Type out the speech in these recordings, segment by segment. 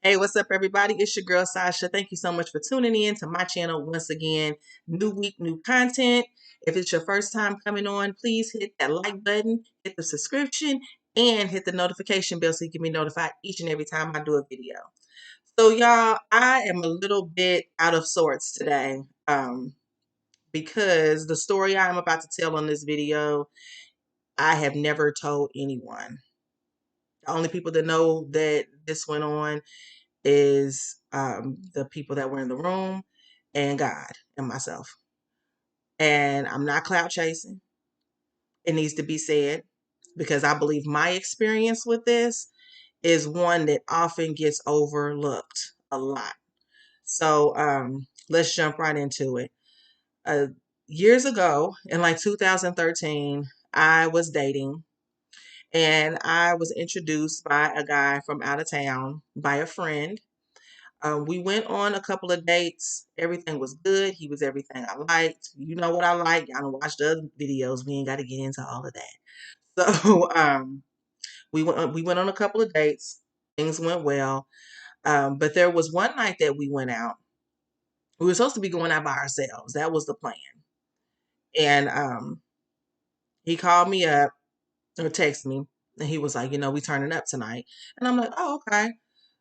Hey, what's up, everybody? It's your girl, Sasha. Thank you so much for tuning in to my channel once again. New week, new content. If it's your first time coming on, please hit that like button, hit the subscription, and hit the notification bell so you can be notified each and every time I do a video. So, y'all, I am a little bit out of sorts today because the story I'm about to tell on this video, I have never told anyone. The only people that know that this went on is the people that were in the room and God and myself. And I'm not clout chasing. It needs to be said because I believe my experience with this is one that often gets overlooked a lot. So let's jump right into it. Uh, Years ago, in like 2013, I was dating and I was introduced by a guy from out of town by a friend. We went on a couple of dates. Everything was good. He was everything I liked. You know what I like. Y'all watch the other videos. We ain't got to get into all of that. So we went on a couple of dates. Things went well. But there was one night that we went out. We were supposed to be going out by ourselves. That was the plan. And he called me up or texted me, and he was like, we turning up tonight. And I'm like, oh, okay.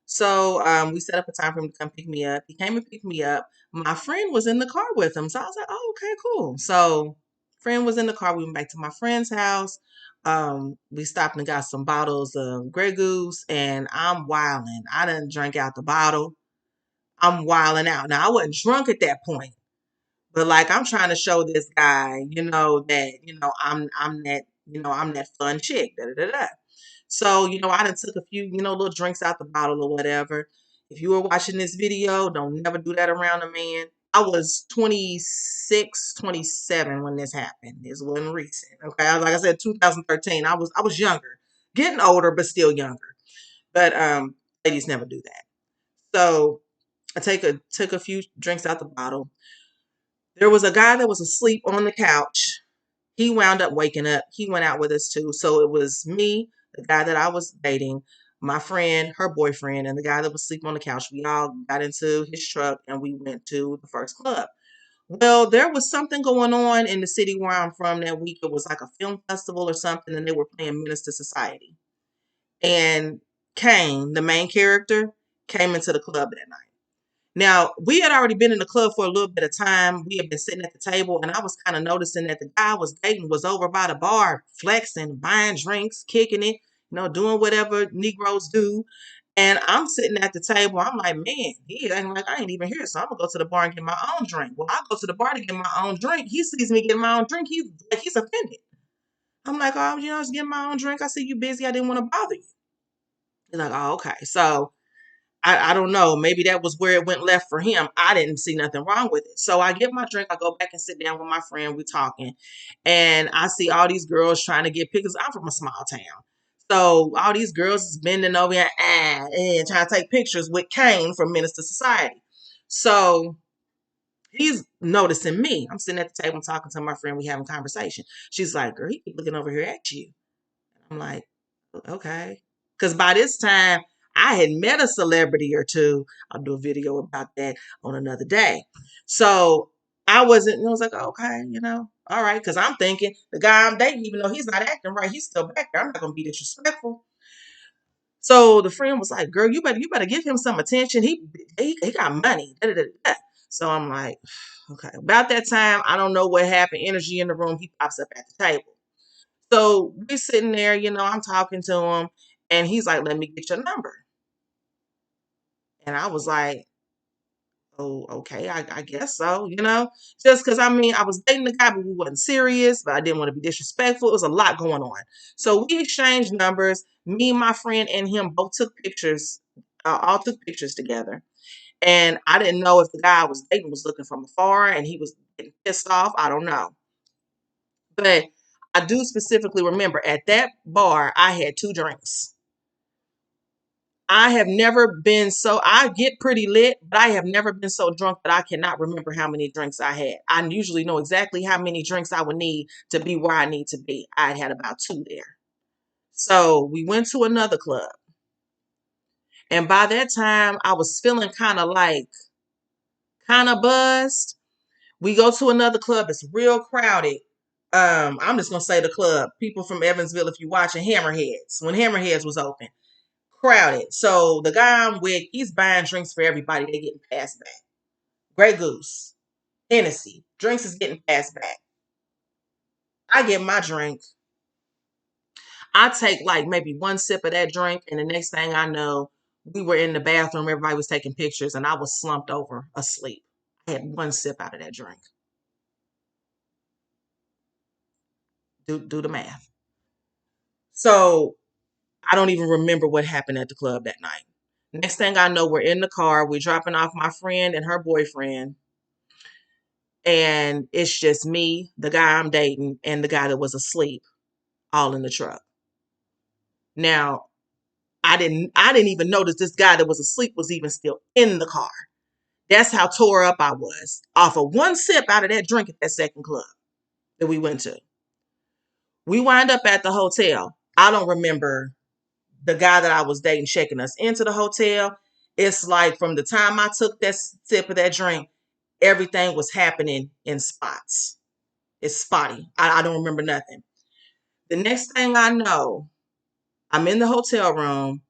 So we set up a time for him to come pick me up. He came and picked me up. My friend was in the car with him. So I was like, oh, okay, cool. So friend was in the car. We went back to my friend's house. We stopped and got some bottles of Grey Goose, and I'm wilding. I done drank out the bottle. I'm wilding out. Now I wasn't drunk at that point, but like I'm trying to show this guy, that I'm that fun chick. Da da da da. So, I done took a few, little drinks out the bottle or whatever. If you were watching this video, don't never do that around a man. I was 26, 27 when this happened. This wasn't recent. Okay. Like I said, 2013. I was younger. Getting older, but still younger. But ladies never do that. So I took a few drinks out the bottle. There was a guy that was asleep on the couch. He wound up waking up. He went out with us too. So it was me, the guy that I was dating, my friend, her boyfriend, and the guy that was sleeping on the couch. We all got into his truck and we went to the first club. Well, there was something going on in the city where I'm from that week. It was like a film festival or something, and they were playing Minister Society. And Kane, the main character, came into the club that night. Now, we had already been in the club for a little bit of time. We had been sitting at the table, and I was kind of noticing that the guy I was dating was over by the bar, flexing, buying drinks, kicking it, doing whatever Negroes do. And I'm sitting at the table. I'm like, man, he acting like I ain't even here. So I'm gonna go to the bar and get my own drink. Well, I go to the bar to get my own drink. He sees me getting my own drink. He's offended. I'm like, oh, I was getting my own drink. I see you busy. I didn't want to bother you. He's like, oh, okay. So I don't know. Maybe that was where it went left for him. I didn't see nothing wrong with it. So I get my drink. I go back and sit down with my friend. We're talking. And I see all these girls trying to get pictures. I'm from a small town. So all these girls is bending over and trying to take pictures with Kane from Minister Society. So he's noticing me. I'm sitting at the table talking to my friend. We having a conversation. She's like, girl, he keep looking over here at you. I'm like, okay. Because by this time, I had met a celebrity or two. I'll do a video about that on another day. So I wasn't, I was like, okay, all right. Because I'm thinking the guy I'm dating, even though he's not acting right, he's still back there. I'm not going to be disrespectful. So the friend was like, girl, you better give him some attention. He got money. Da, da, da, da. So I'm like, okay. About that time, I don't know what happened. Energy in the room. He pops up at the table. So we're sitting there, I'm talking to him, and he's like, let me get your number. And I was like, oh, okay, I guess so, just because I was dating the guy, but we wasn't serious, but I didn't want to be disrespectful. It was a lot going on. So we exchanged numbers. Me, my friend, and him both took pictures, all took pictures together. And I didn't know if the guy I was dating was looking from afar and he was getting pissed off. I don't know. But I do specifically remember at that bar, I had two drinks. I have never been so, I get pretty lit, but I have never been so drunk that I cannot remember how many drinks I had. I usually know exactly how many drinks I would need to be where I need to be. I had about two there. So we went to another club. And by that time, I was feeling kind of buzzed. We go to another club. It's real crowded. I'm just gonna say the club. People from Evansville, if you're watching Hammerheads, when Hammerheads was open, crowded. So the guy I'm with, he's buying drinks for everybody. They getting passed back. Grey Goose, Hennessy, drinks is getting passed back. I get my drink. I take like maybe one sip of that drink, and the next thing I know, we were in the bathroom. Everybody was taking pictures, and I was slumped over asleep. I had one sip out of that drink. Do the math. So I don't even remember what happened at the club that night. Next thing I know, we're in the car. We're dropping off my friend and her boyfriend, and it's just me, the guy I'm dating, and the guy that was asleep, all in the truck. Now, I didn't even notice this guy that was asleep was even still in the car. That's how tore up I was off of one sip out of that drink at that second club that we went to. We wind up at the hotel. I don't remember the guy that I was dating checking us into the hotel. It's like from the time I took that sip of that drink, everything was happening in spots. It's spotty. I don't remember nothing. The next thing I know, I'm in the hotel room.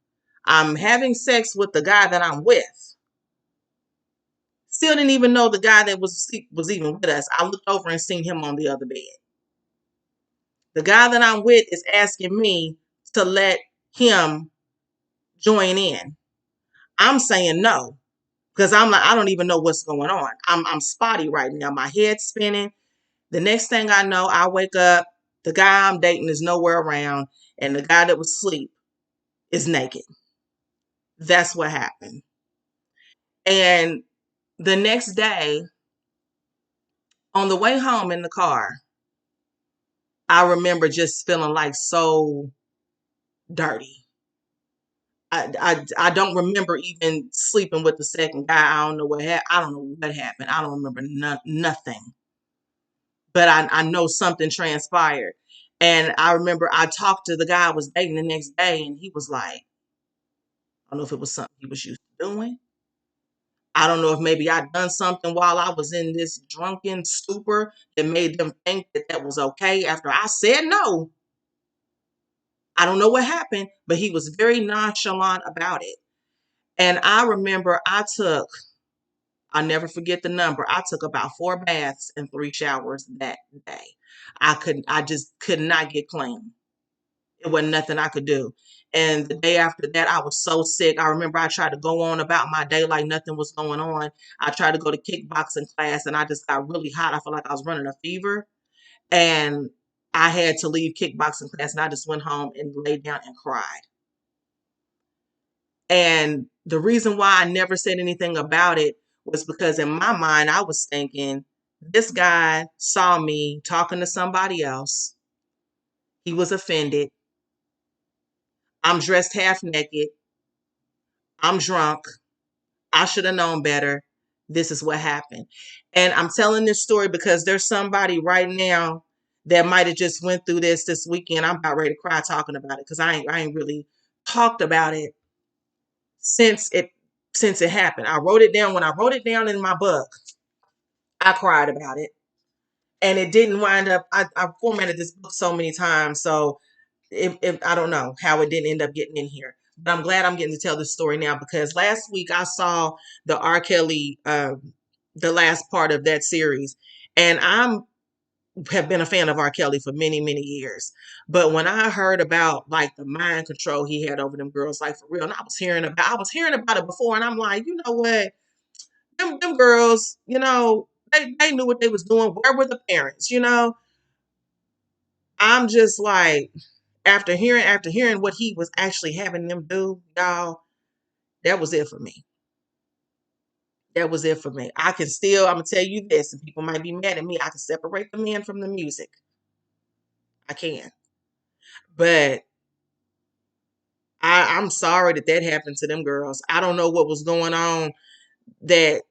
I'm having sex with the guy that I'm with. Still didn't even know the guy that was even with us. I looked over and seen him on the other bed. The guy that I'm with is asking me to let him join in. I'm saying no because I'm like, I don't even know what's going on. I'm spotty right now. My head's spinning. The next thing I know, I wake up. The guy I'm dating is nowhere around, and the guy that was asleep is naked. That's what happened. And the next day, on the way home in the car, I remember just feeling like so dirty. I don't remember even sleeping with the second guy. I don't know what happened. I don't know what happened. I don't remember nothing. But I know something transpired. And I remember I talked to the guy I was dating the next day, and he was like, I don't know if it was something he was used to doing. I don't know if maybe I'd done something while I was in this drunken stupor that made them think that that was okay after I said no. I don't know what happened, but he was very nonchalant about it. And I remember I'll never forget the number. I took about 4 baths and 3 showers that day. I just could not get clean. It wasn't nothing I could do. And the day after that, I was so sick. I remember I tried to go on about my day like nothing was going on. I tried to go to kickboxing class and I just got really hot. I felt like I was running a fever. And I had to leave kickboxing class and I just went home and laid down and cried. And the reason why I never said anything about it was because in my mind, I was thinking, this guy saw me talking to somebody else. He was offended. I'm dressed half naked. I'm drunk. I should have known better. This is what happened. And I'm telling this story because there's somebody right now that might have just went through this weekend. I'm about ready to cry talking about it because I ain't really talked about it since it since it happened. I wrote it down. When I wrote it down in my book, I cried about it. And it didn't wind up, I formatted this book so many times. So I don't know how it didn't end up getting in here. But I'm glad I'm getting to tell this story now because last week I saw the R. Kelly, the last part of that series. And have been a fan of R. Kelly for many, many years. But when I heard about like the mind control he had over them girls, like for real, and I was hearing about it before, and I'm like, you know what? Them girls, they knew what they was doing. Where were the parents? I'm just like, after hearing what he was actually having them do, y'all, that was it for me. That was it for me. I'm gonna tell you this, and people might be mad at me. I can separate the men from the music. I can. But I'm sorry that happened to them girls. I don't know what was going on that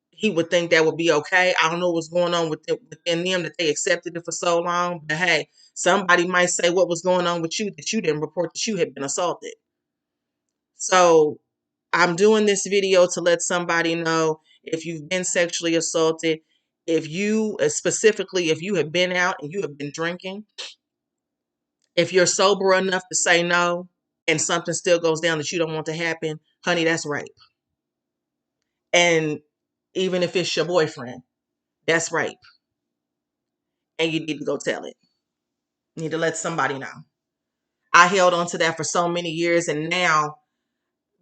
he would think that would be okay. I don't know what's going on within them that they accepted it for so long. But hey, somebody might say what was going on with you that you didn't report that you had been assaulted. So I'm doing this video to let somebody know, if you've been sexually assaulted, if you specifically, if you have been out and you have been drinking, if you're sober enough to say no and something still goes down that you don't want to happen, honey, that's rape. And even if it's your boyfriend, that's rape. And you need to go tell it. You need to let somebody know. I held on to that for so many years, and now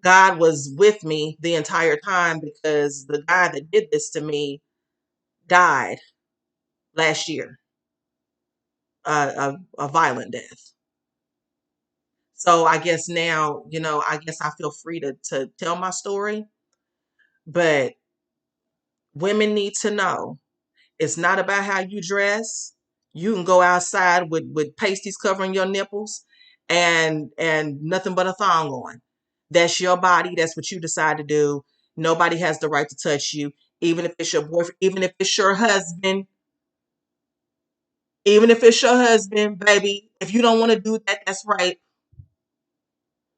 God was with me the entire time, because the guy that did this to me died last year, a violent death. So I guess now, I guess I feel free to tell my story, but women need to know, it's not about how you dress. You can go outside with pasties covering your nipples and nothing but a thong on. That's your body. That's what you decide to do. Nobody has the right to touch you, even if it's your boyfriend, even if it's your husband, baby. If you don't want to do that, that's right.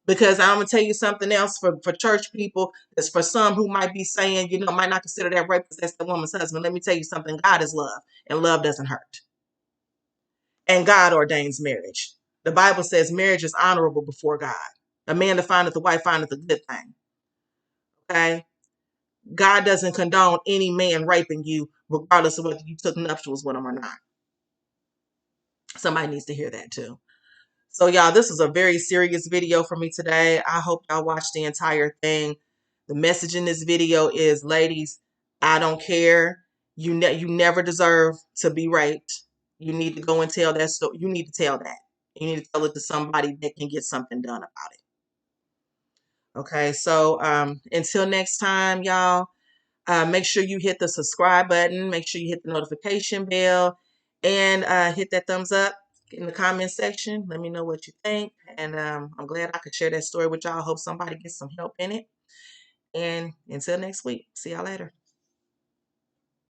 Because I'm gonna tell you something else, for church people, that's for some who might be saying, might not consider that rape because that's the woman's husband. Let me tell you something. God is love, and love doesn't hurt. And God ordains marriage. The Bible says marriage is honorable before God. A man that findeth a wife findeth a good thing. Okay? God doesn't condone any man raping you, regardless of whether you took nuptials with him or not. Somebody needs to hear that too. So y'all, this is a very serious video for me today. I hope y'all watch the entire thing. The message in this video is, ladies, I don't care. You never deserve to be raped. You need to go and tell that story. You need to tell that. You need to tell it to somebody that can get something done about it. Okay, so until next time, y'all, make sure you hit the subscribe button. Make sure you hit the notification bell, and hit that thumbs up in the comment section. Let me know what you think. And I'm glad I could share that story with y'all. Hope somebody gets some help in it. And until next week, see y'all later.